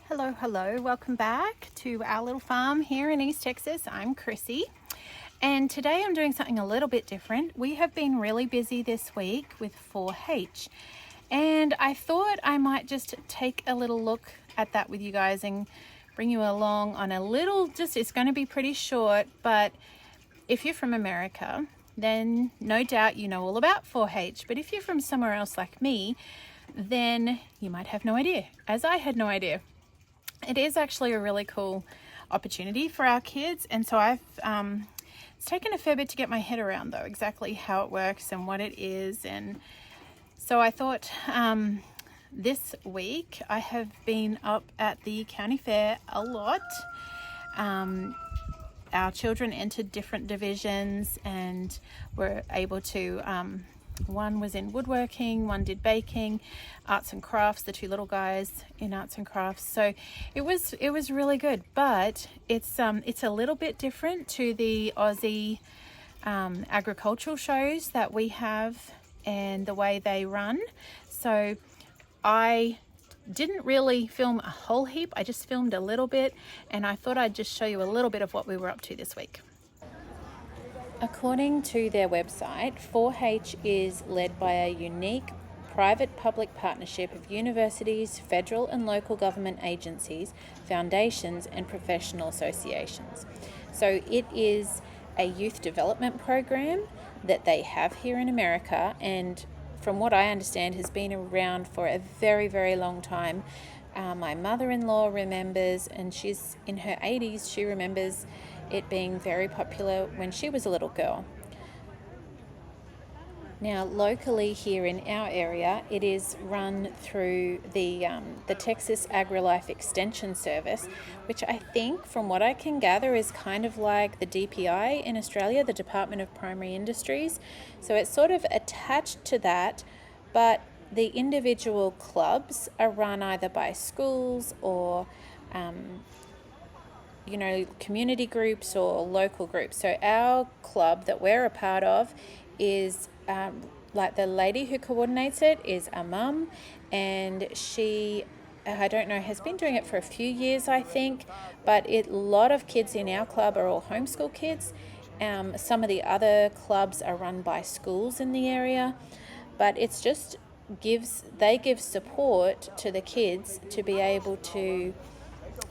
Hello, welcome back to our little farm here in East Texas. I'm Chrissy, and today I'm doing something a little bit different. We have been really busy this week with 4-H, and I thought I might just take a little look at that with you guys and bring you along on a little, it's going to be pretty short, but if you're from America, then no doubt you know all about 4-H, but if you're from somewhere else like me, then you might have no idea, as I had no idea. It is actually a really cool opportunity for our kids, and so it's taken a fair bit to get my head around though exactly how it works and what it is. And so I thought this week I have been up at the county fair a lot. Our children entered different divisions and were able to one was in woodworking, one did baking, arts and crafts, the two little guys in arts and crafts. So it was really good, but it's a little bit different to the Aussie agricultural shows that we have and the way they run. So I didn't really film a whole heap, I just filmed a little bit, and I thought I'd just show you a little bit of what we were up to this week. According to their website, 4-H is led by a unique private-public partnership of universities, federal and local government agencies, foundations and professional associations. So it is a youth development program that they have here in America, and from what I understand has been around for a very, very long time. My mother-in-law remembers, and she's in her 80s, she remembers it being very popular when she was a little girl. Now, locally here in our area, it is run through the Texas AgriLife Extension Service, which I think, from what I can gather, is kind of like the DPI in Australia, the Department of Primary Industries. So it's sort of attached to that, but the individual clubs are run either by schools or community groups or local groups. So our club that we're a part of is like the lady who coordinates it is a mum, and she, I don't know, has been doing it for a few years, I think, but a lot of kids in our club are all homeschool kids. Some of the other clubs are run by schools in the area, but it's just they give support to the kids to be able to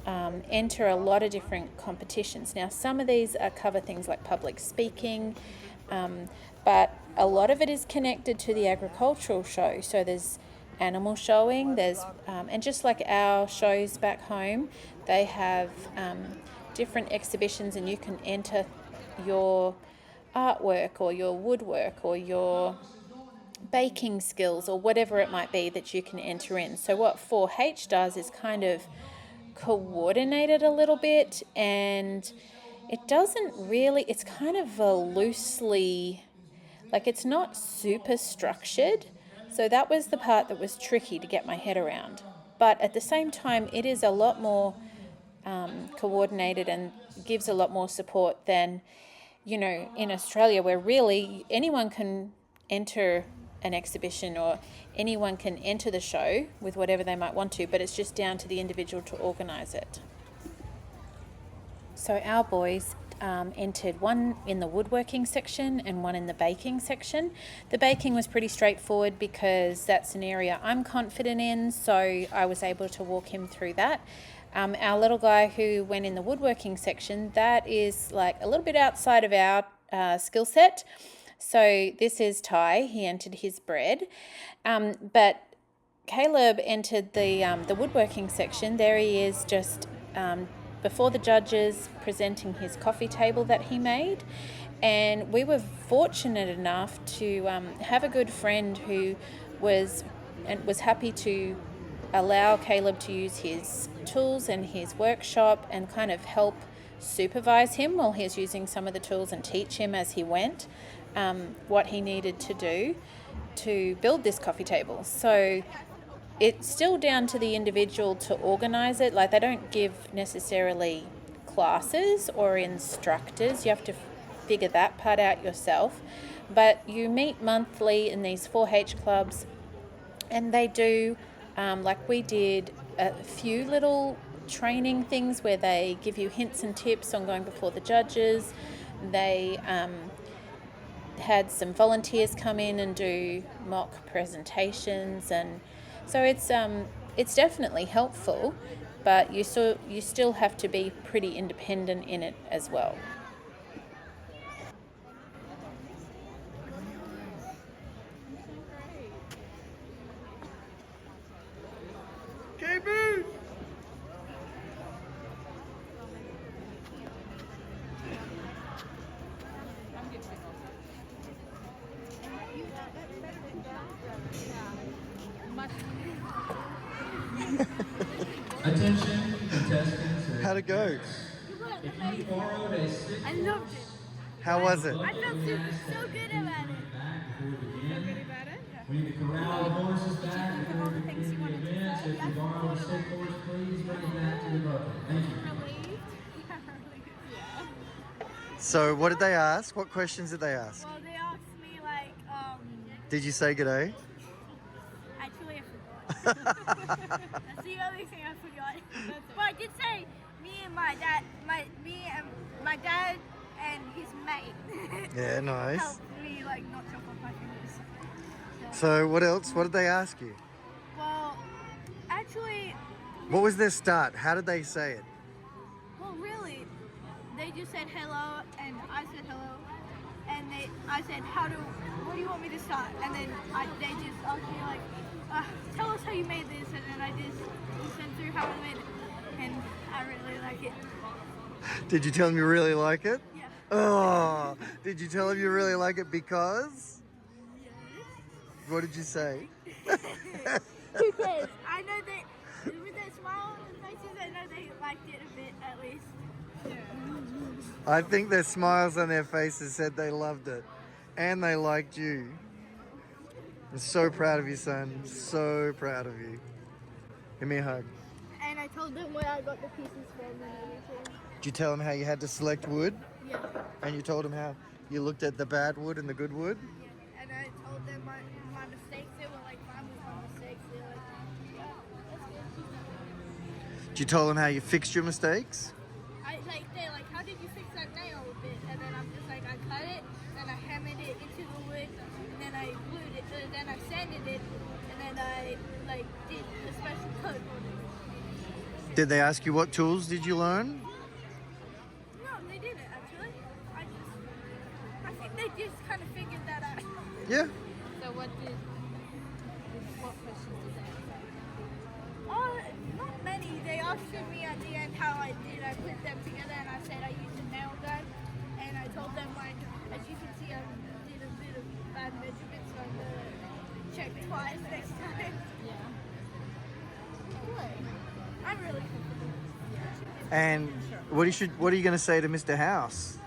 enter a lot of different competitions. Now, some of these cover things like public speaking, but a lot of it is connected to the agricultural show. So there's animal showing, there's and just like our shows back home, they have different exhibitions, and you can enter your artwork or your woodwork or your baking skills or whatever it might be that you can enter in. So what 4-H does is kind of coordinate it a little bit, and it's kind of a loosely, like, it's not super structured. So that was the part that was tricky to get my head around. But at the same time, it is a lot more coordinated and gives a lot more support than, in Australia, where really anyone can enter an exhibition or anyone can enter the show with whatever they might want to, but it's just down to the individual to organise it. So our boys entered one in the woodworking section and one in the baking section. The baking was pretty straightforward because that's an area I'm confident in, so I was able to walk him through that. Our little guy who went in the woodworking section, that is like a little bit outside of our skill set. So this is Ty. He entered his bread, but Caleb entered the woodworking section. There he is, just before the judges, presenting his coffee table that he made. And we were fortunate enough to have a good friend who was happy to allow Caleb to use his tools and his workshop and kind of help supervise him while he was using some of the tools and teach him as he went what he needed to do to build this coffee table. So it's still down to the individual to organize it. Like, they don't give necessarily classes or instructors. You have to figure that part out yourself. But you meet monthly in these 4-H clubs, and they do, like we did a few little training things where they give you hints and tips on going before the judges. They had some volunteers come in and do mock presentations, and so it's definitely helpful, but you still have to be pretty independent in it as well. Attention, contestants. How'd it go? If you borrowed a sick I loved it. How was it? I felt so good about it. We need to corral the horses back Think of all the things you wanted to event. say. If you borrowed a sick horse, please bring it back to the bucket. Thank you. Relieved. So what did they ask? What questions did they ask? Well, they asked me like, Did you say good day? actually I forgot. That's the only thing I forgot. But I did say me and my dad and his mate. Yeah, nice. Helped me like not chop off my fingers. So what else? What did they ask you? Well, actually, What was their start? How did they say it? well, really, they just said hello, and I said hello, and I said, what do you want me to start? And then they just asked me like, tell us how you made this, and then I just sent through how I made it, and I really like it. Did you tell them you really like it? Yeah. Oh, did you tell them you really like it because? What did you say? Because I know with their smile on their faces, I know they liked it a bit at least. I think their smiles on their faces said they loved it and they liked you. I'm so proud of you, son. So proud of you. Give me a hug. And I told them where I got the pieces from and everything. Did you tell them how you had to select wood? Yeah. And you told them how you looked at the bad wood and the good wood? Yeah. And I told them my mistakes. They were like fine with my mistakes. They were like, yeah, that's good. Did you tell them how you fixed your mistakes? They're like, how did you fix that nail a bit? And then I'm just like, I cut it, then I hammered it into the wood, and then I glued it, then I sanded it, and then I did a special coat on it. Did they ask you what tools did you learn? No, they didn't actually. I think they just kind of figured that out. Yeah. So what questions did they ask? Oh, not many. They asked me at the end how I did. I put them together and I said I used a nail gun. And I told them, like, as you can see, I did a bit of bad measurements, so I'm going to check twice next time. Yeah. I'm really confident. And what are you going to say to Mr. House?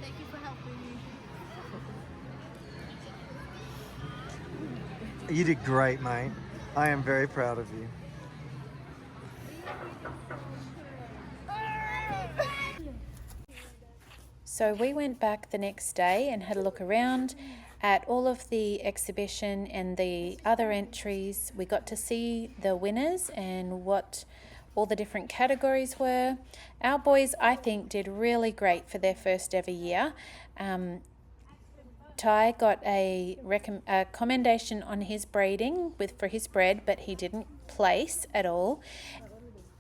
Thank you for helping me. You did great, mate. I am very proud of you. So we went back the next day and had a look around at all of the exhibition and the other entries. We got to see the winners and what all the different categories were. Our boys, I think, did really great for their first ever year. Ty got a commendation on his braiding for his bread, but he didn't place at all.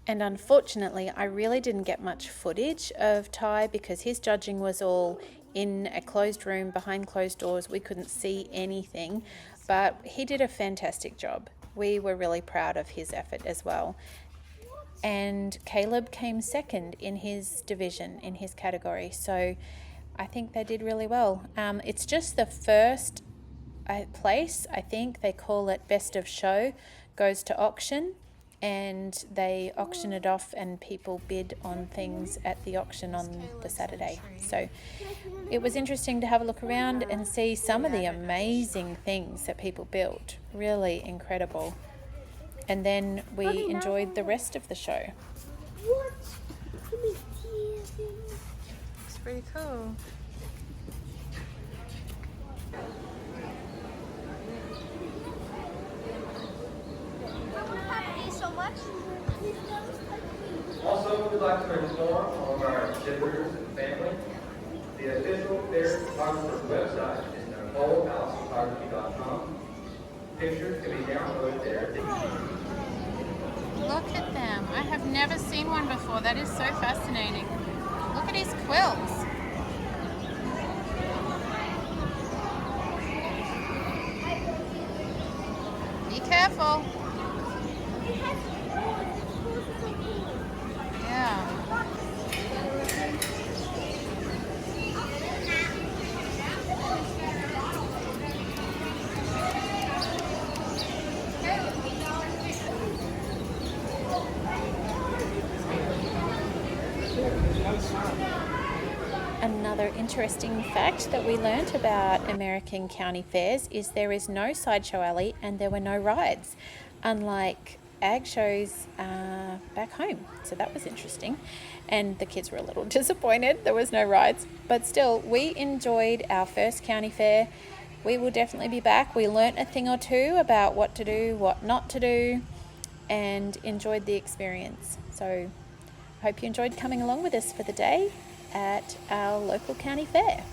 And unfortunately, I really didn't get much footage of Ty because his judging was all in a closed room behind closed doors. We couldn't see anything, but he did a fantastic job. We were really proud of his effort as well. And Caleb came second in his division, in his category. So I think they did really well. It's just the first place, I think they call it best of show, goes to auction. And they auction it off and people bid on things at the auction on the Saturday. So it was interesting to have a look around and see some of the amazing things that people built. Really incredible. And then we enjoyed the rest of the show. What? It's pretty cool. Also, we'd like to inform all of our visitors and family. The official fair photographer's website is NicoleHousePhotography.com. Pictures can be downloaded there. Look at them. I have never seen one before. That is so fascinating. Look at his quilts. Be careful. Yeah. Another interesting fact that we learnt about American county fairs is there is no sideshow alley and there were no rides, unlike ag shows back home. So that was interesting. And the kids were a little disappointed there was no rides. But still, we enjoyed our first county fair. We will definitely be back. We learnt a thing or two about what to do, what not to do, and enjoyed the experience. So I hope you enjoyed coming along with us for the day at our local county fair.